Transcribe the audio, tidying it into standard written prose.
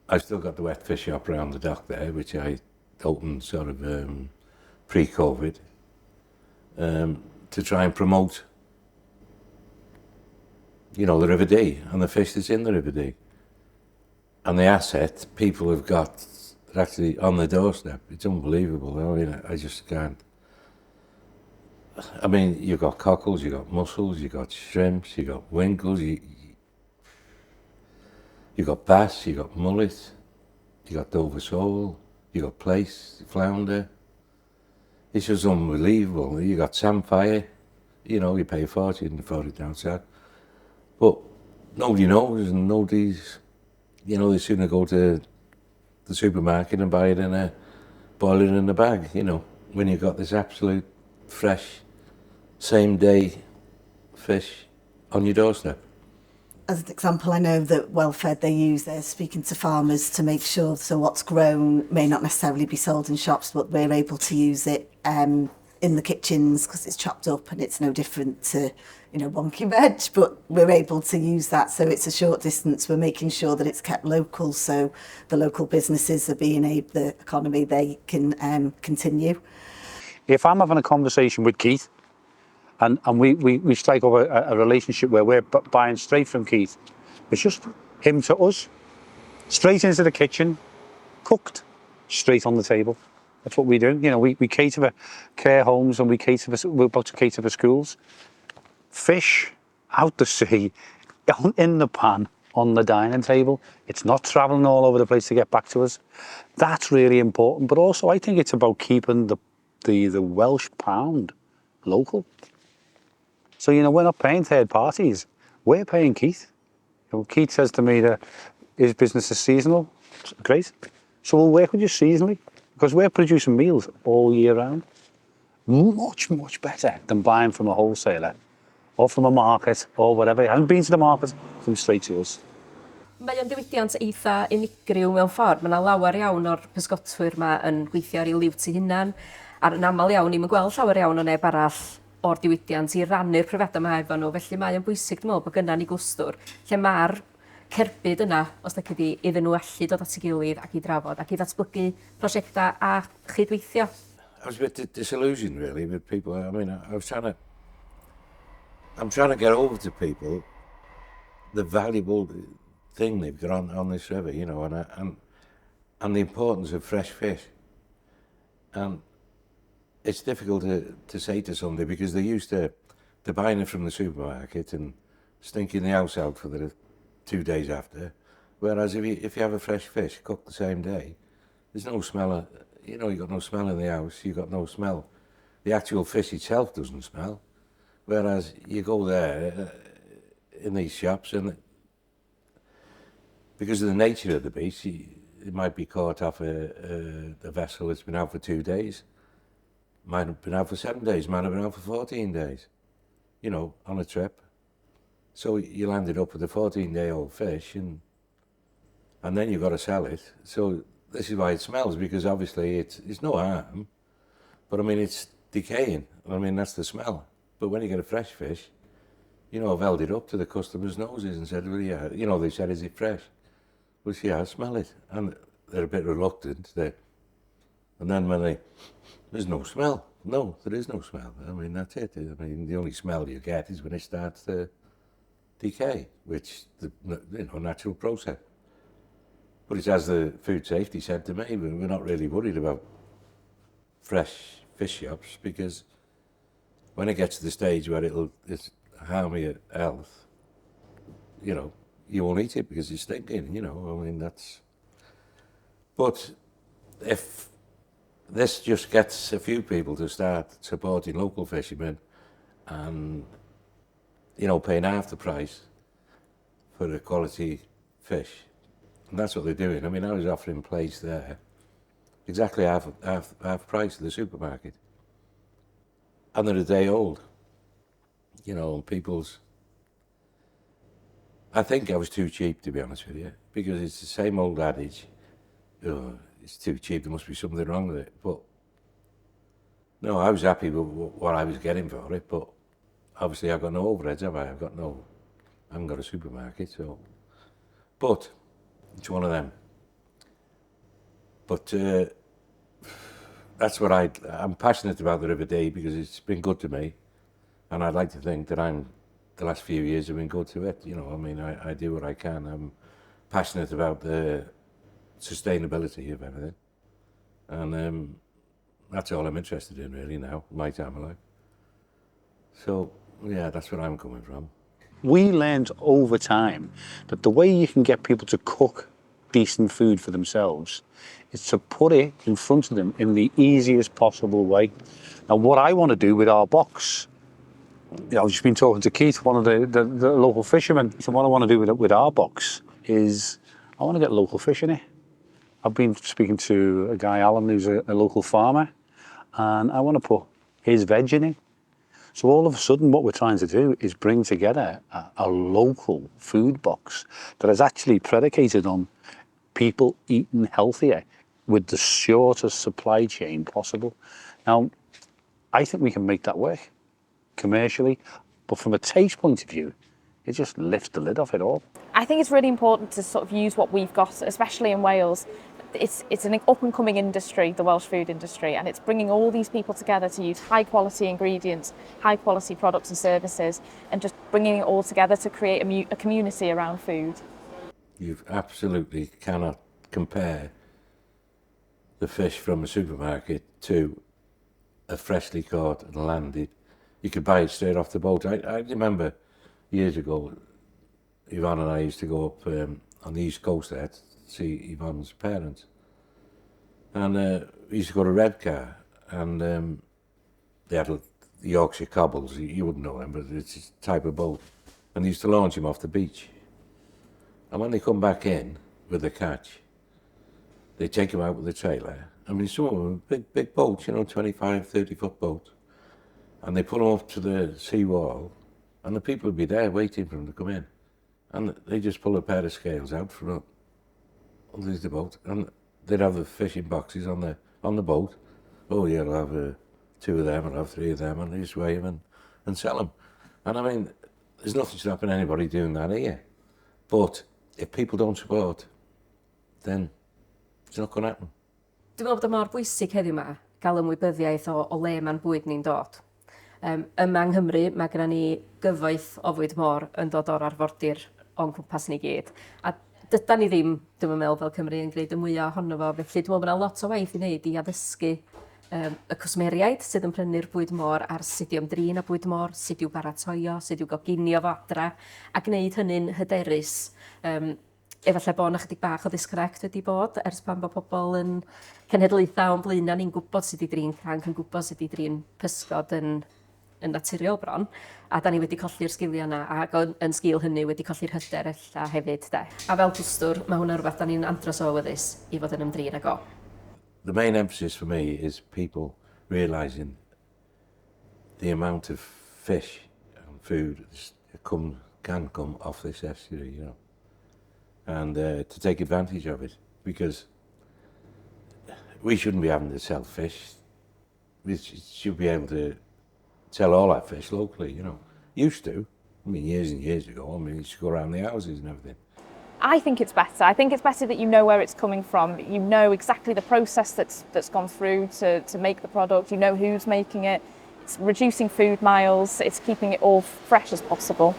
I've still got the wet fish shop around the dock there, which I opened sort of pre-COVID, to try and promote, you know, the River Dee and the fish that's in the River Dee. And the asset people have got actually on the doorstep. It's unbelievable. I mean, I just can't. I mean, you've got cockles, you've got mussels, you've got shrimps, you've got winkles, you've got bass, you've got mullet, you've got Dover sole, you've got plaice, flounder. It's just unbelievable. You've got samphire, you know, you pay a fortune for it down south. But nobody knows, and nobody's, you know, they sooner go to the supermarket and buy it boil it in a bag, you know, when you've got this absolute fresh, same day fish on your doorstep. As an example, I know that Welfare, they're speaking to farmers to make sure, so what's grown may not necessarily be sold in shops, but we're able to use it in the kitchens because it's chopped up and it's no different to, you know, wonky veg, but we're able to use that. So it's a short distance. We're making sure that it's kept local, so the local businesses are being able, the economy, they can continue. If I'm having a conversation with Keith and we strike up a relationship where we're buying straight from Keith, it's just him to us, straight into the kitchen, cooked, straight on the table. That's what we do. You know, we cater for care homes and we're about to cater for schools. Fish out the sea, in the pan, on the dining table. It's not travelling all over the place to get back to us. That's really important. But also, I think it's about keeping the Welsh pound local. So, you know, we're not paying third parties. We're paying Keith. You know, Keith says to me that his business is seasonal. Great. So we'll work with you seasonally because we're producing meals all year round. Much, much better than buying from a wholesaler or from a market or whatever. It hasn't been to the market, come straight to us. Mae o'n diwydiant eitha unigryw mewn ffordd. Mae yna lawer iawn o'r pysgotwyr yma yn gweithio ar ei liwt ei hunan. A'n aml iawn ni'n gweld llawer iawn o neb arall o'r diwydiant i rannu'r profiadau yma efo nhw. Felly mae o'n bwysig, dwi'n meddwl, bod gynna ni gwstwr lle mae'r cerbyd yna, os da chi iddyn nhw allu dod at ei gilydd ac i drafod ac i ddatblygu prosiectau a chydweithio. I was a bit disillusioned really with people. I mean, I'm trying to get over to people the valuable thing they've got on this river, you know, and the importance of fresh fish. And it's difficult to say to somebody because they're used to buying it from the supermarket and stinking the house out for the 2 days after. Whereas if you have a fresh fish cooked the same day, there's no smell, you know, you've got no smell in the house, you've got no smell. The actual fish itself doesn't smell. Whereas you go there in these shops and because of the nature of the beast, it might be caught off a vessel that's been out for 2 days. Might have been out for 7 days, might have been out for 14 days, you know, on a trip. So you landed up with a 14-day-old fish and then you've got to sell it. So this is why it smells, because obviously it's no harm, but I mean, it's decaying. I mean, that's the smell. But when you get a fresh fish, you know, I've held it up to the customers' noses and said, well, yeah, you know, they said, is it fresh? Well, yeah, I smell it. And they're a bit reluctant. And then when there's no smell. No, there is no smell. I mean, that's it. I mean, the only smell you get is when it starts to decay, which, you know, natural process. But it's as the food safety said to me, we're not really worried about fresh fish shops because when it gets to the stage where it's harm your health, you know, you won't eat it because it's stinking, you know, I mean, that's... But if this just gets a few people to start supporting local fishermen and, you know, paying half the price for a quality fish, and that's what they're doing. I mean, I was offering plaice there exactly half price of the supermarket. And they're a day old. You know, people's... I think I was too cheap, to be honest with you, because it's the same old adage, oh, it's too cheap, there must be something wrong with it. But no, I was happy with what I was getting for it, but obviously I've got no overheads, have I? I haven't got a supermarket, so... But it's one of them. But that's what I'm passionate about the River Dee because it's been good to me, and I'd like to think that the last few years have been good to it. You know, I mean, I do what I can. I'm passionate about the sustainability of everything, and that's all I'm interested in really now, my time of life. So yeah, that's where I'm coming from. We learned over time that the way you can get people to cook decent food for themselves is to put it in front of them in the easiest possible way. Now, what I want to do with our box, I've just been talking to Keith, one of the local fishermen. So what I want to do with our box is I want to get local fish in it. I've been speaking to a guy, Alan, who's a local farmer, and I want to put his veg in it. So all of a sudden what we're trying to do is bring together a local food box that is actually predicated on people eating healthier with the shortest supply chain possible. Now, I think we can make that work commercially, but from a taste point of view, it just lifts the lid off it all. I think it's really important to sort of use what we've got, especially in Wales. It's an up-and-coming industry, the Welsh food industry, and it's bringing all these people together to use high-quality ingredients, high-quality products and services, and just bringing it all together to create a community around food. You absolutely cannot compare the fish from a supermarket to a freshly caught and landed. You could buy it straight off the boat. I remember years ago, Yvonne and I used to go up on the East Coast there to see Yvonne's parents. And we used to go to Redcar, and they had the Yorkshire cobbles. You wouldn't know them, but it's a type of boat. And they used to launch them off the beach. And when they come back in with the catch, they take them out with the trailer. I mean, some of them are big boats, you know, 25, 30-foot boats. And they put them up to the seawall, and the people would be there waiting for them to come in. And they just pull a pair of scales out from underneath the boat, and they'd have the fishing boxes on the boat. Oh yeah, I'll have 2 of them, I'll have 3 of them, and they just weigh them and sell them. And I mean, there's nothing stopping anybody doing that here. But if people don't support, then it's not going to happen. Dwi'n meddwl bod y mor bwysig heddiw yma gael ymwybyddiaeth o le mae'n bwyd ni'n dod. Yma yng Nghymru, mae gennym ni gyfoeth o fwyd môr yn dod o'r arfordir o'n cwmpas ni gyd. A dyda ni ddim, dwi'n meddwl, fel Cymru yn gwneud y mwyaf ohono fo. Felly dwi'n meddwl bod yna lot o waith i wneud i addysgu y cwsmeriaid sydd yn prynu'r bwyd môr ar sut i ymdrin â bwyd môr, sut i'w baratoio, sut i'w goginio fo adra, a gwneud hynny'n hyderus. Efallai bod yna chydig bach o disconnect wedi bod ers pan bod pobl yn cenhedlaethau o'n blaenau ni'n gwybod sut i drin cranc, yn gwybod sut i drin pysgod yn naturiol bron, a da ni wedi colli'r sgiliau yna, ac yn sgil hynny wedi colli'r hyder ella hefyd. De. A fel twstwr, mae hwnna'n rhywbeth da ni'n andros o awyddus i fod yn ymdrin ag o. The main emphasis for me is people realising the amount of fish and food that can come off this estuary, you know. And to take advantage of it, because we shouldn't be having to sell fish. We should be able to sell all our fish locally, you know. Used to, I mean, years and years ago, I mean, you used to go around the houses and everything. I think it's better. I think it's better that you know where it's coming from. You know exactly the process that's gone through to make the product. You know who's making it. It's reducing food miles. It's keeping it all fresh as possible.